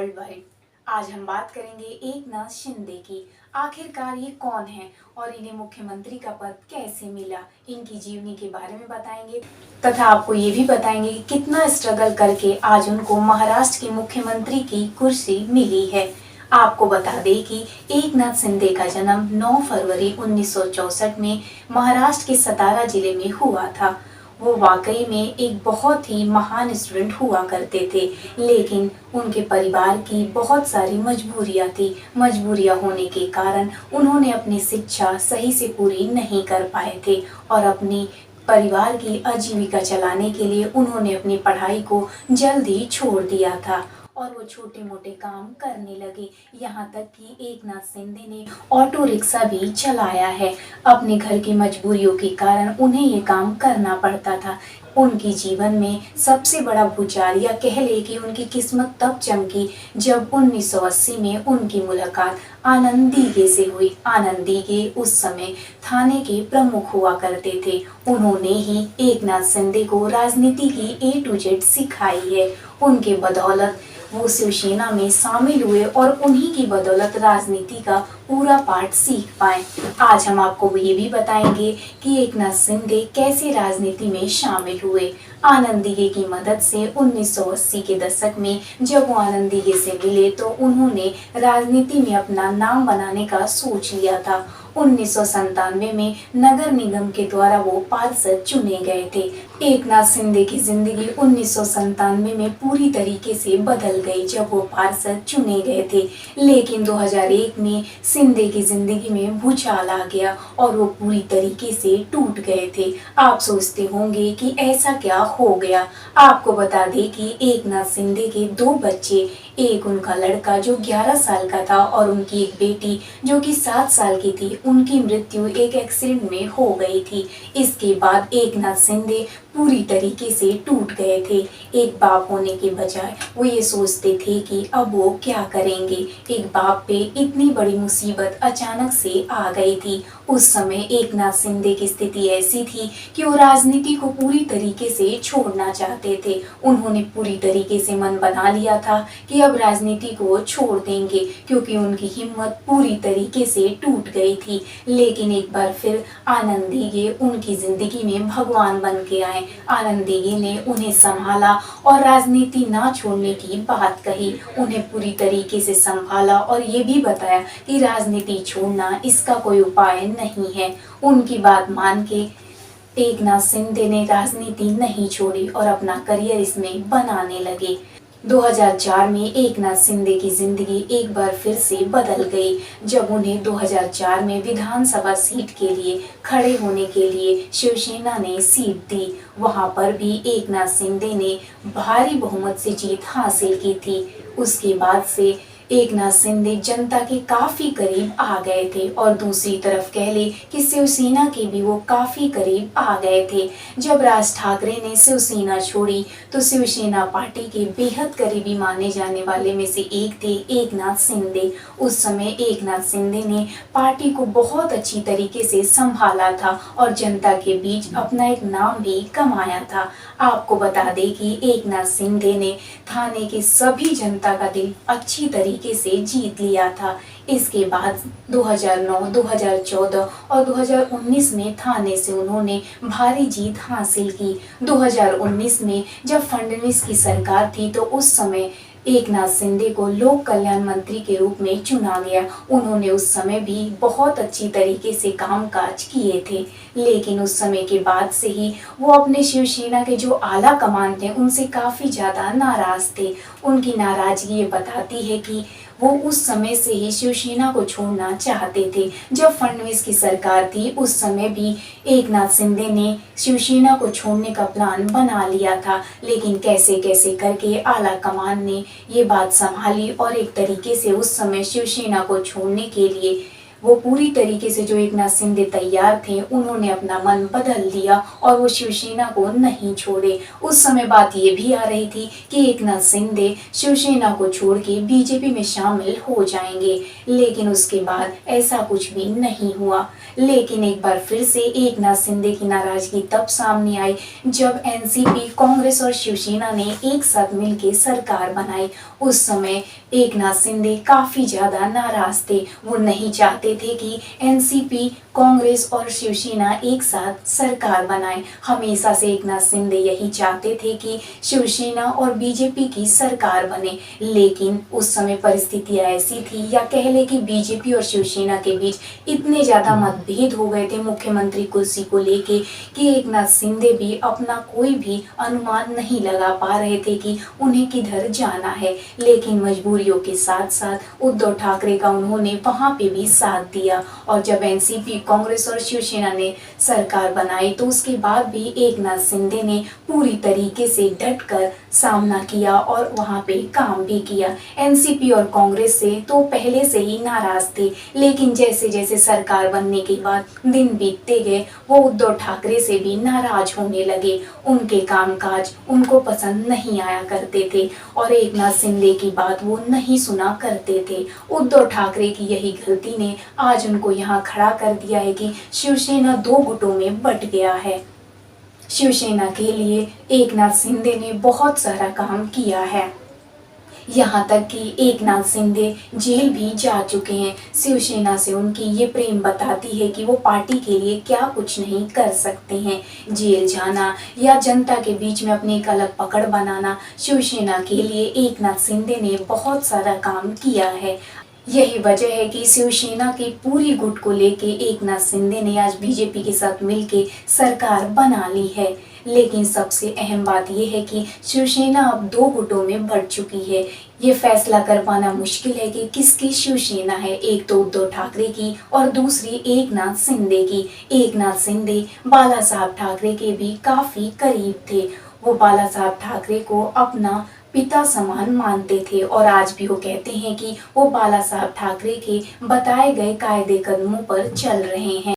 World wide. आज हम बात करेंगे एकनाथ शिंदे की। आखिरकार ये कौन है और इन्हें मुख्यमंत्री का पद कैसे मिला, इनकी जीवनी के बारे में बताएंगे तथा आपको ये भी बताएंगे कि कितना स्ट्रगल करके आज उनको महाराष्ट्र की मुख्यमंत्री की कुर्सी मिली है। आपको बता दें कि एकनाथ शिंदे का जन्म 9 फरवरी 1964 में महाराष्ट्र के सतारा जिले में हुआ था। वो वाकई में एक बहुत ही महान स्टूडेंट हुआ करते थे, लेकिन उनके परिवार की बहुत सारी मजबूरियां थी। मजबूरियां होने के कारण उन्होंने अपनी शिक्षा सही से पूरी नहीं कर पाए थे और अपनी परिवार की आजीविका चलाने के लिए उन्होंने अपनी पढ़ाई को जल्दी छोड़ दिया था और वो छोटे मोटे काम करने लगे। यहाँ तक कि एकनाथ शिंदे ने ऑटो रिक्शा भी चलाया है। अपने घर की मजबूरियों के कारण उन्हें ये काम करना पड़ता था। उनकी जीवन में सबसे बड़ा भूचाल या कह ले कि उनकी किस्मत तब चमकी जब 1980 में उनकी मुलाकात आनंद दीघे से हुई। आनंद दीघे उस समय थाने के प्रमुख हुआ करते थे। उन्होंने ही एकनाथ शिंदे को राजनीति की A to Z सिखाई है। उनके बदौलत वो शिवसेना में शामिल हुए और उन्हीं की बदौलत राजनीति का पूरा पाठ सीख पाए। आज हम आपको ये भी बताएंगे कि एकनाथ शिंदे कैसे राजनीति में शामिल हुए। आनंद दीघे की मदद से 1980 के दशक में जब वो आनंद दीघे से मिले तो उन्होंने राजनीति में अपना नाम बनाने का सोच लिया था। 1997 में नगर निगम के द्वारा वो पार्षद चुने गए थे। एकनाथ शिंदे की जिंदगी 1997 में पूरी तरीके से बदल गई जब वो पार्षद चुने गए थे, लेकिन 2001 में शिंदे की जिंदगी में भूचाल आ गया और वो पूरी तरीके से टूट गए थे। आप सोचते होंगे कि ऐसा क्या हो गया। आपको बता दें कि एकनाथ शिंदे के 2 बच्चे, एक उनका लड़का जो 11 साल का था और उनकी एक बेटी जो कि 7 साल की थी, उनकी मृत्यु एक एक्सीडेंट में हो गई थी। इसके बाद एकनाथ शिंदे पूरी तरीके से टूट गए थे। एक बाप होने के बजाय वो ये सोचते थे कि अब वो क्या करेंगे। एक बाप पे इतनी बड़ी मुसीबत अचानक से आ गई थी। उस समय एकनाथ शिंदे की स्थिति ऐसी थी कि वो राजनीति को पूरी तरीके से छोड़ना चाहते थे। उन्होंने पूरी तरीके से मन बना लिया था कि अब राजनीति को छोड़ देंगे, क्योंकि उनकी हिम्मत पूरी तरीके से टूट गई थी। लेकिन एक बार फिर आनंद दीघे उनकी जिंदगी में भगवान बन के आए। आनंद दीघे ने उन्हें संभाला और राजनीति ना छोड़ने की बात कही, उन्हें पूरी तरीके से संभाला और ये भी बताया कि राजनीति छोड़ना इसका कोई उपाय नहीं है। उनकी बात मान के एकनाथ शिंदे ने राजनीति नहीं छोड़ी और अपना करियर इसमें बनाने लगे। 2004 में एकनाथ शिंदे की जिंदगी एक बार फिर से बदल गई जब उन्हें 2004 में विधानसभा सीट के लिए खड़े होने के लिए शिवसेना ने सीट दी। वहां पर भी एकनाथ शिंदे ने भारी बहुमत से जीत हासिल की थी। उसके बाद से एकनाथ शिंदे जनता के काफी करीब आ गए थे और दूसरी तरफ कह ले कि शिवसेना के भी वो काफी करीब आ गए थे। जब राज ठाकरे ने शिवसेना छोड़ी तो शिवसेना पार्टी के बेहद करीबी माने जाने वाले में से एक थे एकनाथ शिंदे। उस समय एकनाथ शिंदे ने पार्टी को बहुत अच्छी तरीके से संभाला था और जनता के बीच अपना एक नाम भी कमाया था। आपको बता दें कि एकनाथ शिंदे ने थाने की सभी जनता का दिल अच्छी तरीके से जीत लिया था। इसके बाद 2009, 2014 और 2019 में थाने से उन्होंने भारी जीत हासिल की। 2019 में जब फडणवीस की सरकार थी तो उस समय एकनाथ शिंदे को लोक कल्याण मंत्री के रूप में चुना गया। उन्होंने उस समय भी बहुत अच्छी तरीके से कामकाज किए थे, लेकिन उस समय के बाद से ही वो अपने शिवसेना के जो आला कमान थे उनसे काफ़ी ज़्यादा नाराज़ थे। उनकी नाराज़गी ये बताती है कि वो उस समय से ही शिवसेना को छोड़ना चाहते थे। जब फडणवीस की सरकार थी उस समय भी एकनाथ शिंदे ने शिवसेना को छोड़ने का प्लान बना लिया था, लेकिन कैसे कैसे करके आला कमान ने ये बात संभाली और एक तरीके से उस समय शिवसेना को छोड़ने के लिए वो पूरी तरीके से जो एकनाथ शिंदे तैयार थे उन्होंने अपना मन बदल लिया और वो शिवसेना को नहीं छोड़े। उस समय बात ये भी आ रही थी कि एकनाथ शिंदे शिवसेना को छोड़ के बीजेपी में शामिल हो जाएंगे, लेकिन उसके बाद ऐसा कुछ भी नहीं हुआ। लेकिन एक बार फिर से एकनाथ शिंदे की नाराजगी तब सामने आई जब एनसीपी, कांग्रेस और शिवसेना ने एक साथ मिलकर सरकार बनाई। उस समय एकनाथ शिंदे काफी ज्यादा नाराज थे। वो नहीं चाहते थे कि एनसीपी, कांग्रेस और शिवसेना एक साथ सरकार बनाए। हमेशा से एकनाथ शिंदे यही चाहते थे कि शिवसेना और बीजेपी की सरकार बने, लेकिन उस समय परिस्थितियां ऐसी थी, या कह ले कि बीजेपी और शिवसेना के बीच इतने ज्यादा मतभेद हो गए थे मुख्यमंत्री कुर्सी को लेके कि एकनाथ शिंदे भी अपना कोई भी अनुमान नहीं लगा पा रहे थे कि उन्हें किधर जाना है। लेकिन मजबूरियों के साथ साथ उद्धव ठाकरे का उन्होंने वहां पे भी साथ दिया, और जब एनसीपी, कांग्रेस और शिवसेना ने सरकार बनाई तो उसके बाद भी एकनाथ शिंदे ने पूरी तरीके से डटकर सामना किया और वहां पे काम भी किया। एनसीपी और कांग्रेस से तो पहले से ही नाराज थे, लेकिन जैसे जैसे सरकार बनने के बाद दिन बीतते गए वो उद्धव ठाकरे से भी नाराज होने लगे। उनके कामकाज उनको पसंद नहीं आया करते थे और एकनाथ शिंदे की बात वो नहीं सुना करते थे। उद्धव ठाकरे की यही गलती ने आज उनको यहाँ खड़ा कर दिया है कि शिवसेना दो गुटों में बट गया है। शिवसेना के लिए एकनाथ शिंदे ने बहुत सारा काम किया है, यहाँ तक कि एकनाथ शिंदे जेल भी जा चुके हैं। शिवसेना से उनकी ये प्रेम बताती है कि वो पार्टी के लिए क्या कुछ नहीं कर सकते हैं। जेल जाना या जनता के बीच में अपनी एक अलग पकड़ बनाना, शिवसेना के लिए एकनाथ शिंदे ने बहुत सारा काम किया है। यही वजह है कि शिवसेना की पूरी गुट को लेके एकनाथ शिंदे ने आज बीजेपी के साथ मिलके सरकार बना ली है। लेकिन सबसे अहम बात यह है कि शिवसेना अब दो गुटों में बढ़ चुकी है। ये फैसला कर पाना मुश्किल है कि किसकी शिवसेना है, एक तो उद्धव ठाकरे की और दूसरी एकनाथ शिंदे की। एकनाथ शिंदे बाला साहब ठाकरे के भी काफी करीब थे। वो बाला साहब ठाकरे को अपना पिता समान मानते थे और आज भी वो कहते हैं कि वो बाला साहब ठाकरे के बताए गए कायदे कदमों पर चल रहे हैं।